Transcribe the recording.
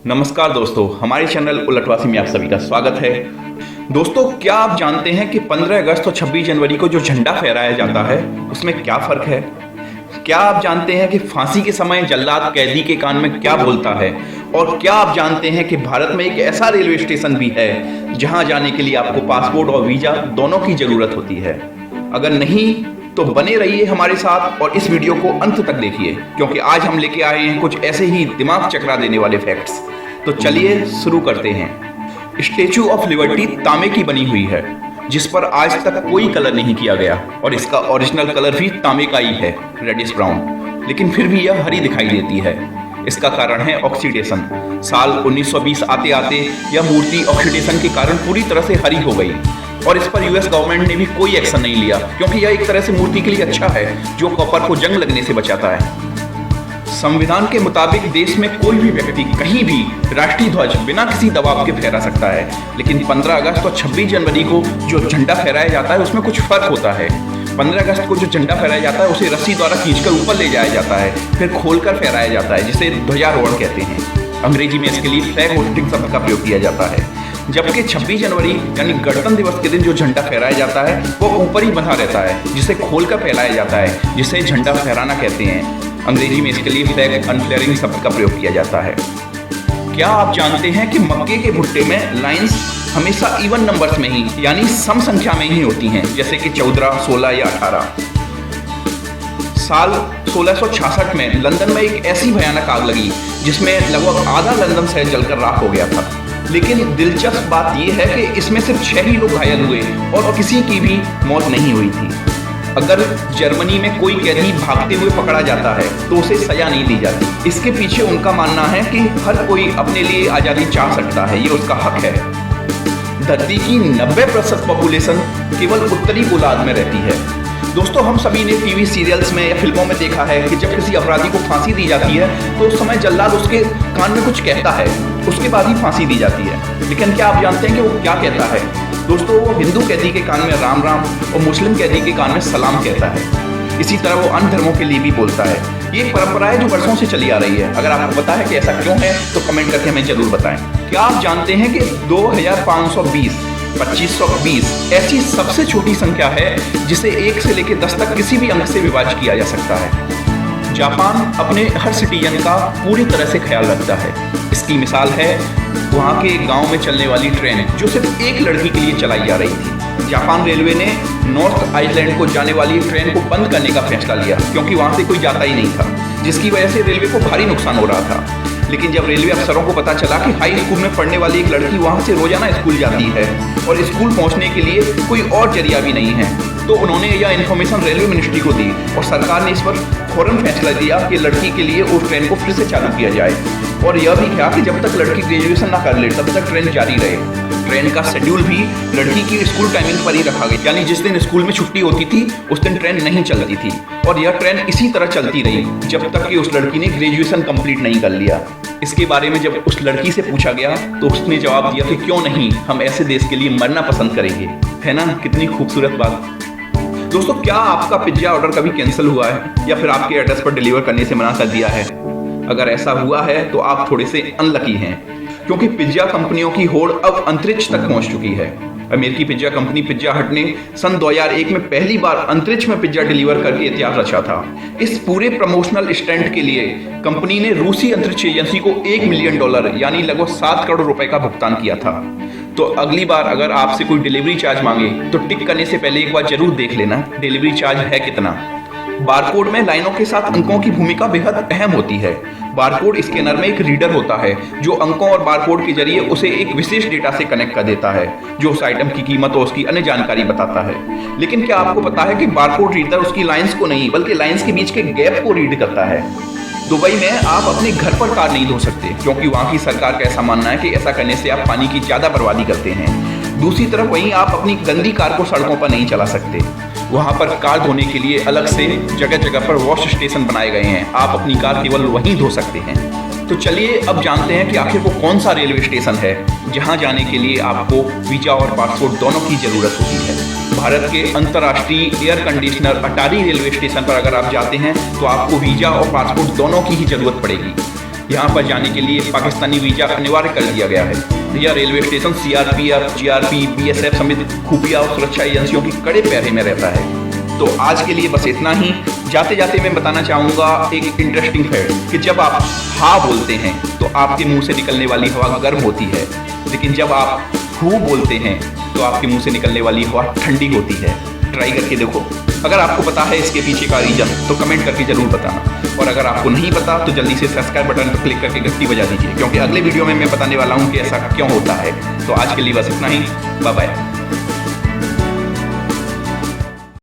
नमस्कार दोस्तों, हमारे चैनल उलटवासी में आप सभी का स्वागत है। दोस्तों, क्या आप जानते हैं कि 15 अगस्त और 26 जनवरी को जो झंडा फहराया जाता है उसमें क्या फर्क है? क्या आप जानते हैं कि फांसी के समय जल्लाद कैदी के कान में क्या बोलता है? और क्या आप जानते हैं कि भारत में एक ऐसा रेलवे स्टेशन भी है जहां जाने के लिए आपको पासपोर्ट और वीजा दोनों की जरूरत होती है? अगर नहीं तो बने रहिए हमारे साथ और इस वीडियो को अंत तक देखिए, क्योंकि आज हम लेके आए हैं कुछ ऐसे ही दिमाग चकरा देने वाले फैक्ट्स। तो चलिए शुरू करते हैं। स्टैचू ऑफ लिबर्टी तांबे की बनी हुई है, जिस पर आज तक कोई कलर नहीं किया गया और इसका ओरिजिनल कलर भी तांबे का ही है, रेडिश ब्राउन, लेकिन फिर भी यह हरी दिखाई देती है। इसका कारण है ऑक्सीडेशन। साल 1920 आते आते यह मूर्ति ऑक्सीडेशन के कारण पूरी तरह से हरी हो गई और इस पर यूएस गवर्नमेंट ने भी कोई एक्शन नहीं लिया, क्योंकि यह एक तरह से मूर्ति के लिए अच्छा है जो कॉपर को जंग लगने से बचाता है। संविधान के मुताबिक देश में कोई भी व्यक्ति कहीं भी राष्ट्रीय ध्वज बिना किसी दबाव के फहरा सकता है, लेकिन 15 अगस्त और 26 जनवरी को जो झंडा फहराया जाता है उसमें कुछ फर्क होता है। 15 अगस्त को जो झंडा फहराया जाता है उसे रस्सी द्वारा खींचकर ऊपर ले जाया जाता है, फिर खोलकर फहराया जाता है, जिसे ध्वजारोहण कहते हैं। अंग्रेजी में इसके लिए फ्लैग होस्टिंग शब्द का प्रयोग किया जाता है। जबकि 26 जनवरी यानी गणतंत्र दिवस के दिन जो झंडा फहराया जाता है वो ऊपर ही बंधा रहता है, जिसे खोलकर फहराया जाता है, जिसे झंडा फहराना कहते हैं। अंग्रेजी में इसके लिए फ्लैग अनफ्लेयरिंग शब्द का प्रयोग किया जाता है। क्या आप जानते हैं कि मक्के के भुट्टे में लाइंस हमेशा इवन नंबर्स में ही यानी सम संख्या में ही होती हैं, जैसे कि 14, 16 या 18। साल 1666 में लंदन में एक ऐसी भयानक आग लगी जिसमें लगभग आधा लंदन शहर जलकर राख हो गया था। लेकिन दिलचस्प बात यह है कि इसमें सिर्फ 6 ही लोग घायल हुए और किसी की भी मौत नहीं हुई थी। अगर जर्मनी में कोई कैदी भागते हुए पकड़ा जाता है तो उसे सजा नहीं दी जाती। इसके पीछे उनका मानना है कि हर कोई अपने लिए आज़ादी चाह सकता है, ये उसका हक है। धरती की 90% पॉपुलेशन केवल उत्तरी गोलार्ध में रहती है। दोस्तों, हम सभी ने टीवी सीरियल्स में या फिल्मों में देखा है कि जब किसी अपराधी को फांसी दी जाती है तो उस समय जल्लाद उसके कान में कुछ कहता है, उसके बाद ही फांसी दी जाती है। लेकिन क्या आप जानते हैं कि वो क्या कहता है? दोस्तों, वो हिंदू कैदी के कान में राम राम और मुस्लिम कैदी के कान में सलाम कहता है। इसी तरह वो अन्य धर्मों के लिए भी बोलता है। ये एक परंपरा है जो वर्षों से चली आ रही है। अगर आपको पता है कि ऐसा क्यों है तो कमेंट करके हमें जरूर बताएं। क्या आप जानते हैं कि 2520, 2520 ऐसी सबसे छोटी संख्या है जिसे 1 से लेकर 10 तक किसी भी अंक से विभाजित किया जा सकता है। जापान अपने हर सिटीजन का पूरी तरह से ख्याल रखता है। इसकी मिसाल है वहाँ के गांव में चलने वाली ट्रेन जो सिर्फ एक लड़की के लिए चलाई जा रही थी। जापान रेलवे ने नॉर्थ आइलैंड को जाने वाली ट्रेन को बंद करने का फैसला लिया, क्योंकि वहाँ से कोई जाता ही नहीं था, जिसकी वजह से रेलवे को भारी नुकसान हो रहा था। लेकिन जब रेलवे अफसरों को पता चला कि हाई स्कूल में पढ़ने वाली एक लड़की वहाँ से रोजाना स्कूल जाती है और स्कूल पहुँचने के लिए कोई और जरिया भी नहीं है, तो उन्होंने यह इन्फॉर्मेशन रेलवे मिनिस्ट्री को दी और सरकार ने इस पर फौरन फैसला दिया कि लड़की के लिए उस ट्रेन को फिर से चालू किया जाए। और यह भी कहा कि जब तक लड़की ग्रेजुएशन ना कर ले तब तक ट्रेन जारी रहे। ट्रेन का शेड्यूल भी लड़की की स्कूल टाइमिंग पर ही रखा गया, यानी जिस दिन स्कूल में छुट्टी होती थी उस दिन ट्रेन नहीं चलती थी। और यह ट्रेन इसी तरह चलती रही जब तक कि उस लड़की ने ग्रेजुएशन कंप्लीट नहीं कर लिया। इसके बारे में जब उस लड़की से पूछा गया तो उसने जवाब दिया कि क्यों नहीं, हम ऐसे देश के लिए मरना पसंद करेंगे। है ना, कितनी खूबसूरत बात। दोस्तों, क्या आपका पिज्जा ऑर्डर कभी कैंसिल हुआ है या फिर आपके एड्रेस पर डिलीवर करने से मना कर दिया है? अगर ऐसा हुआ है तो आप थोड़े से अनलकी हैं, क्योंकि पिज्जा कंपनियों की होड़ अब अंतरिक्ष तक पहुंच चुकी है। अमेरिकी पिज्जा कंपनी पिज्जा हट ने सन 2001 में पहली बार अंतरिक्ष में पिज्जा डिलीवर करके इतिहास रचा था। इस पूरे प्रमोशनल स्टंट के लिए कंपनी ने रूसी अंतरिक्ष एजेंसी को $1 मिलियन यानी लगभग 7 करोड़ रुपए का भुगतान किया था। तो अगली बार अगर आपसे कोई डिलीवरी चार्ज मांगे तो टिक करने से पहले एक बार जरूर देख लेना डिलीवरी चार्ज है कितना। बारकोड में लाइनों के साथ अंकों की भूमिका बेहद अहम होती है। बारकोड स्कैनर में एक रीडर होता है जो अंकों और बारकोड के जरिए उसे एक विशेष डेटा से कनेक्ट कर देता है, जो उस आइटम की कीमत और उसकी अन्य जानकारी बताता है। लेकिन क्या आपको पता है कि बारकोड रीडर उसकी लाइंस को नहीं बल्कि लाइंस के बीच के गैप को रीड करता है। दुबई में आप अपने घर पर कार नहीं धो सकते, क्योंकि वहाँ की सरकार का ऐसा मानना है कि ऐसा करने से आप पानी की ज़्यादा बर्बादी करते हैं। दूसरी तरफ वहीं आप अपनी गंदी कार को सड़कों पर नहीं चला सकते। वहाँ पर कार धोने के लिए अलग से जगह जगह पर वॉश स्टेशन बनाए गए हैं। आप अपनी कार केवल वहीं धो सकते हैं। तो चलिए अब जानते हैं कि आखिर वो कौन सा रेलवे स्टेशन है जहां जाने के लिए आपको वीजा और पासपोर्ट दोनों की जरूरत होती है। भारत के अंतर्राष्ट्रीय एयर कंडीशनर अटारी रेलवे स्टेशन पर अगर आप जाते हैं तो आपको वीजा और पासपोर्ट दोनों की ही जरूरत पड़ेगी। यहाँ पर जाने के लिए पाकिस्तानी वीजा अनिवार्य कर दिया गया है। यह railway station CRPF, GRP, BSF समेत खुफिया और सुरक्षा एजेंसियों की कड़े पहरे में रहता है। तो आज के लिए बस इतना ही। जाते जाते मैं बताना चाहूँगा एक इंटरेस्टिंग फैक्ट कि जब आप हा बोलते हैं तो आपके मुंह से निकलने वाली हवा गर्म होती है, लेकिन जब आप हू बोलते हैं तो आपके मुंह से निकलने वाली हवा ठंडी होती है। ट्राई करके देखो। अगर आपको पता है इसके पीछे का रीजन तो कमेंट करके जरूर बताना, और अगर आपको नहीं पता तो जल्दी से सब्सक्राइब बटन पर क्लिक करके घंटी बजा दीजिए, क्योंकि अगले वीडियो में मैं बताने वाला हूँ कि ऐसा क्यों होता है। तो आज के लिए बस इतना ही। Bye bye.